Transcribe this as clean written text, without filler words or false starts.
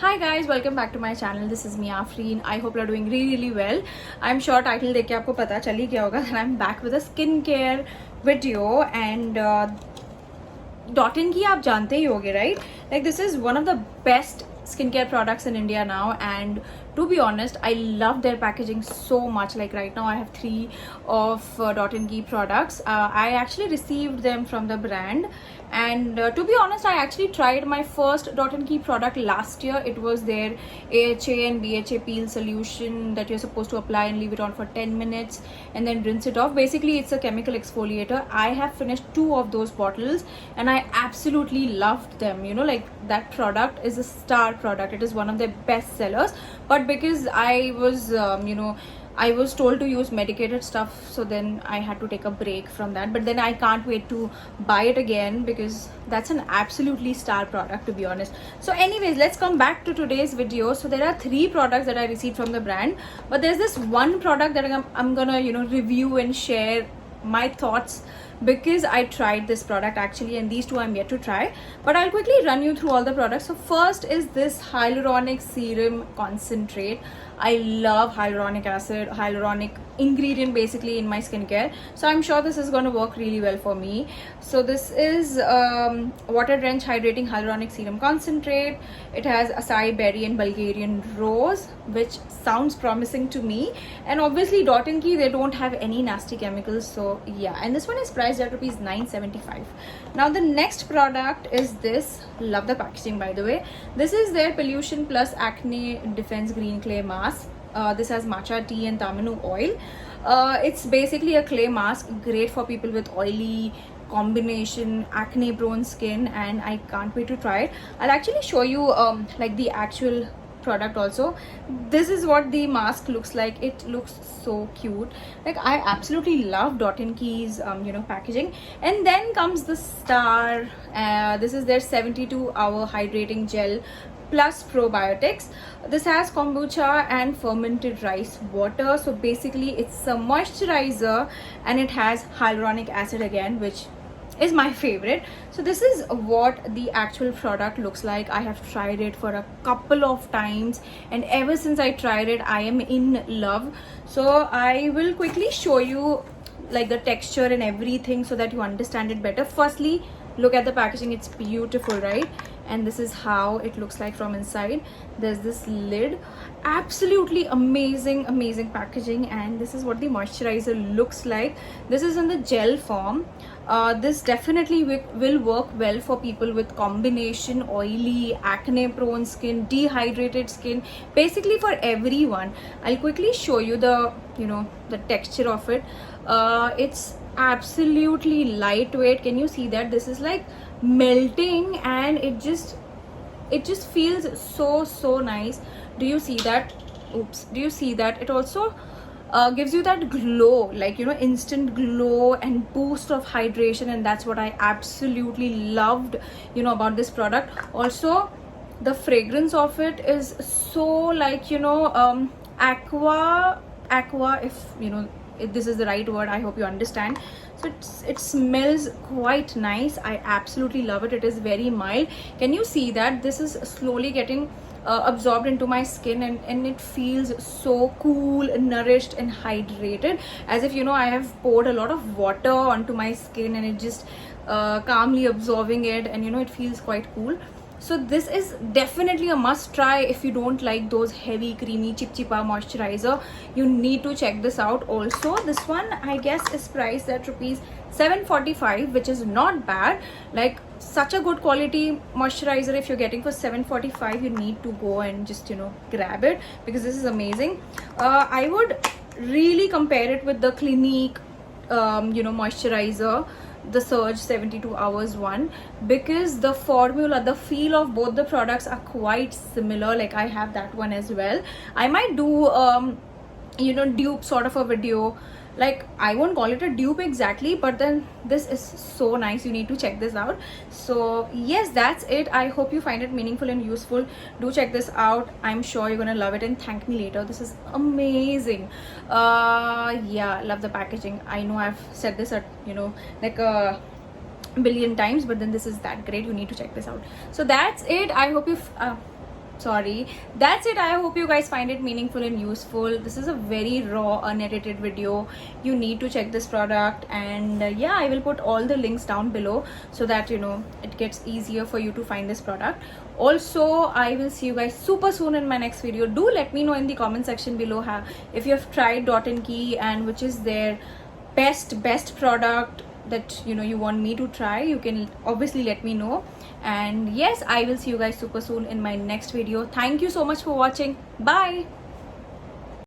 Hi guys, welcome back to my channel. This is me Afreen. I hope you're doing really well. I'm sure title देख के आपको पता चल ही गया होगा that I'm back with a skincare video and Dot & Key आप जानते ही होगे, right? Like this is one of the best skincare products in India now, and to be honest, I love their packaging so much. Like right now I have 3 of Dot & Key products. I actually received them from the brand, and to be honest, I actually tried my first Dot & Key product last year. It was their AHA and BHA peel solution that you're supposed to apply and leave it on for 10 minutes and then rinse it off. Basically it's a chemical exfoliator. I have finished 2 of those bottles and I absolutely loved them. You know, like that product is a star product. It is one of their best sellers, but because I was I was told to use medicated stuff, so then I had to take a break from that. But then I can't wait to buy it again because that's an absolutely star product, to be honest. So anyways, let's come back to today's video. So there are 3 products that I received from the brand, but there's this one product that I'm gonna review and share my thoughts because I tried this product actually, and these 2 I'm yet to try, but I'll quickly run you through all the products. So first is this hyaluronic serum concentrate. I love hyaluronic acid, hyaluronic ingredient basically in my skincare, so I'm sure this is going to work really well for me. So this is water drenched hydrating hyaluronic serum concentrate. It has acai berry and Bulgarian rose, which sounds promising to me, and obviously Dot & Key, they don't have any nasty chemicals, so yeah. And this one is priced at rupees 975. Now the next product is this. Love the packaging, by the way. This is their pollution plus acne defense green clay mask. This has matcha tea and tamanu oil. It's basically a clay mask, great for people with oily combination acne prone skin, and I can't wait to try it. I'll actually show you like the actual product also. This is what the mask looks like. It looks so cute. Like I absolutely love Dot & Key's packaging. And then comes the star. This is their 72-hour hydrating gel plus probiotics. This has kombucha and fermented rice water. So basically it's a moisturizer, and it has hyaluronic acid again, which is my favorite. So this is what the actual product looks like. I have tried it for a couple of times, and ever since I tried it, I am in love. So I will quickly show you like the texture and everything so that you understand it better. Firstly, look at the packaging. It's beautiful, right? And this is how it looks like from inside. There's this lid. Absolutely amazing packaging. And this is what the moisturizer looks like. This is in the gel form. This definitely will work well for people with combination oily, acne prone skin, dehydrated skin, basically for everyone. I'll quickly show you the the texture of it. It's absolutely lightweight. Can you see that? This is like melting, and it just feels so nice. Do you see that? Oops, do you see that? It also gives you that glow, like instant glow and boost of hydration, and that's what I absolutely loved about this product. Also the fragrance of it is so like aqua, if this is the right word. I hope you understand. So it smells quite nice. I absolutely love it. It is very mild. Can you see that? This is slowly getting absorbed into my skin, and it feels so cool, nourished and hydrated, as if I have poured a lot of water onto my skin, and it just calmly absorbing it, and it feels quite cool. So this is definitely a must try. If you don't like those heavy creamy chipchipa moisturizer, you need to check this out. Also this one I guess is priced at rupees 745, which is not bad. Like such a good quality moisturizer, if you're getting for 745, you need to go and just grab it, because this is amazing. I would really compare it with the Clinique moisturizer, the Surge 72 hours one, because the formula, the feel of both the products are quite similar. Like I have that one as well. I might do dupe sort of a video. Like I won't call it a dupe exactly, but then this is so nice. You need to check this out. So yes, that's it. I hope you find it meaningful and useful. Do check this out. I'm sure you're gonna love it and thank me later. This is amazing. Yeah, love the packaging. I know I've said this at like a billion times, but then this is that great. You need to check this out. So that's it. I hope you've sorry. That's it. I hope you guys find it meaningful and useful. This is a very raw, unedited video. You need to check this product, and yeah, I will put all the links down below so that you know it gets easier for you to find this product. Also, I will see you guys super soon in my next video. Do let me know in the comment section below if you have tried Dot & Key and which is their best product that you know you want me to try. You can obviously let me know. And yes, I will see you guys super soon in my next video. Thank you so much for watching. Bye.